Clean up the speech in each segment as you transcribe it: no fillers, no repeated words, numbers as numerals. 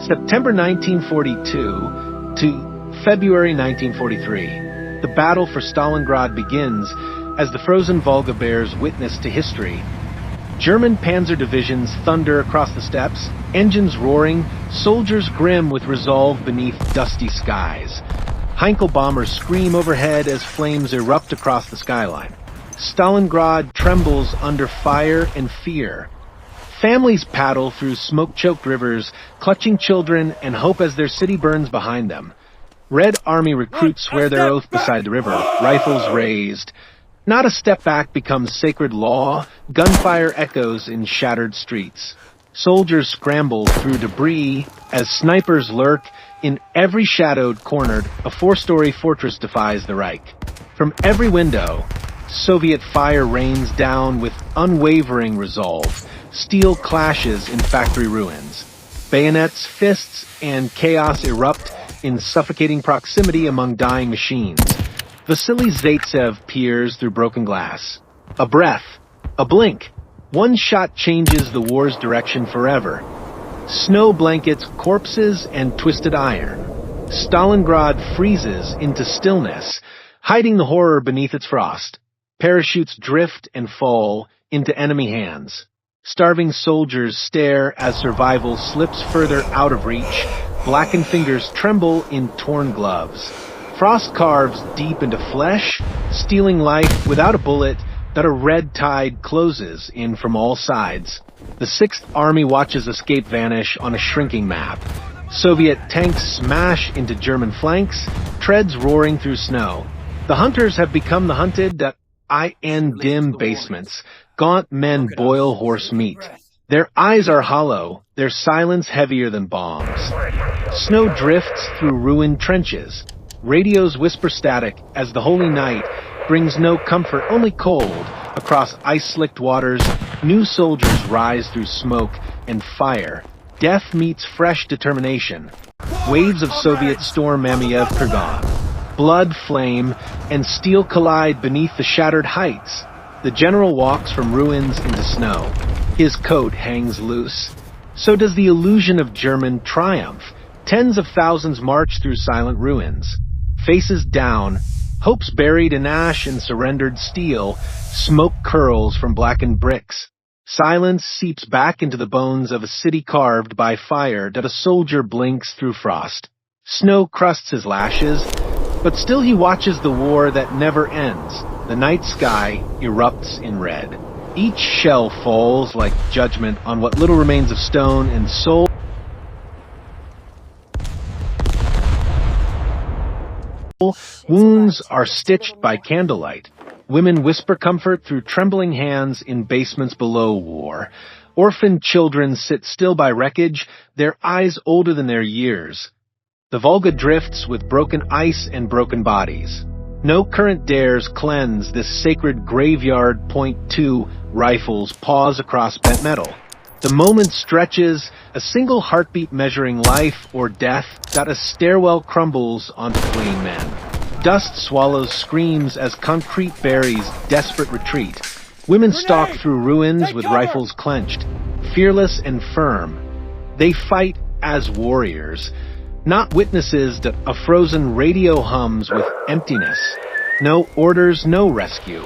September 1942 to February 1943. The battle for Stalingrad begins as the frozen Volga bears witness to history. German panzer divisions thunder across the steppes, engines roaring, soldiers grim with resolve beneath dusty skies. Heinkel bombers scream overhead as flames erupt across the skyline. Stalingrad trembles under fire and fear. Families paddle through smoke-choked rivers, clutching children and hope as their city burns behind them. Red Army recruits swear their oath beside the river, rifles raised. Not a step back becomes sacred law. Gunfire echoes in shattered streets. Soldiers scramble through debris as snipers lurk. In every shadowed corner, a 4-story fortress defies the Reich. From every window, Soviet fire rains down with unwavering resolve. Steel clashes in factory ruins. Bayonets, fists, and chaos erupt in suffocating proximity among dying machines. Vasily Zaitsev peers through broken glass. A breath, a blink. One shot changes the war's direction forever. Snow blankets corpses and twisted iron. Stalingrad freezes into stillness, hiding the horror beneath its frost. Parachutes drift and fall into enemy hands. Starving soldiers stare as survival slips further out of reach. Blackened fingers tremble in torn gloves. Frost carves deep into flesh, stealing life without a bullet that a red tide closes in from all sides. The 6th Army watches escape vanish on a shrinking map. Soviet tanks smash into German flanks, treads roaring through snow. The hunters have become the hunted that in dim basements. Gaunt men boil horse meat. Their eyes are hollow, their silence heavier than bombs. Snow drifts through ruined trenches. Radios whisper static as the holy night brings no comfort, only cold. Across ice-slicked waters, new soldiers rise through smoke and fire. Death meets fresh determination. Waves of Soviets storm Mamayev Kurgan. Blood, flame, and steel collide beneath the shattered heights. The general walks from ruins into snow. His coat hangs loose. So does the illusion of German triumph. Tens of thousands march through silent ruins. Faces down, hopes buried in ash and surrendered steel, smoke curls from blackened bricks. Silence seeps back into the bones of a city carved by fire that a soldier blinks through frost. Snow crusts his lashes, but still he watches the war that never ends. The night sky erupts in red. Each shell falls like judgment on what little remains of stone and soul. Wounds are stitched by candlelight. Women whisper comfort through trembling hands in basements below war. Orphaned children sit still by wreckage, their eyes older than their years. The Volga drifts with broken ice and broken bodies. No current dares cleanse this sacred graveyard. .2 rifles pause across bent metal. The moment stretches, a single heartbeat measuring life or death, that a stairwell crumbles onto fleeing men. Dust swallows screams as concrete buries desperate retreat. Women stalk through ruins with rifles clenched, fearless and firm. They fight as warriors, not witnesses that a frozen radio hums with emptiness. No orders, no rescue.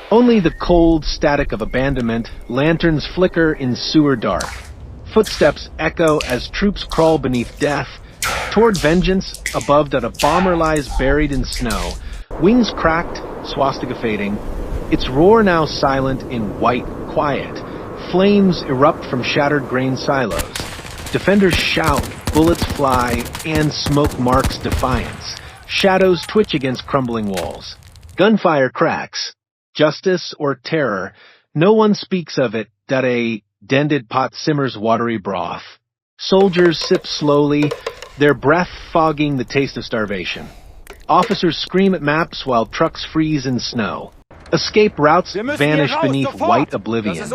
Only the cold static of abandonment. Lanterns flicker in sewer dark. Footsteps echo as troops crawl beneath death. Toward vengeance, above that a bomber lies buried in snow. Wings cracked, swastika fading. Its roar now silent in white quiet. Flames erupt from shattered grain silos. Defenders shout, bullets fly, and smoke marks defiance. Shadows twitch against crumbling walls. Gunfire cracks. Justice or terror, no one speaks of it that a dented pot simmers watery broth. Soldiers sip slowly, their breath fogging the taste of starvation. Officers scream at maps while trucks freeze in snow. Escape routes vanish beneath white oblivion.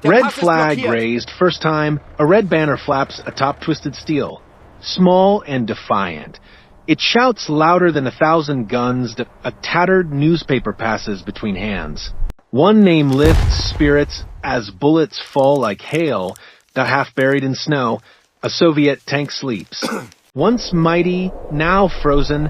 Red flag raised, first time, a red banner flaps atop twisted steel. Small and defiant. It shouts louder than 1,000 guns that a tattered newspaper passes between hands. One name lifts spirits as bullets fall like hail, that half buried in snow. A Soviet tank sleeps. Once mighty, now frozen,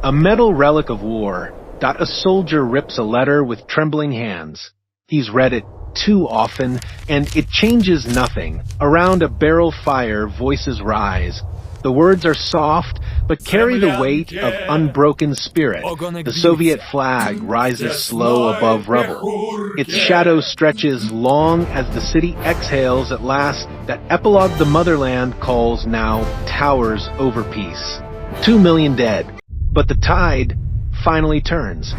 a metal relic of war. A soldier rips a letter with trembling hands. He's read it too often, and it changes nothing. Around a barrel fire, voices rise. The words are soft, but carry the weight of unbroken spirit. The Soviet flag rises slow above rubble. Its shadow stretches long as the city exhales at last. That epilogue the motherland calls now towers over peace. 2 million dead. But the tide finally turns.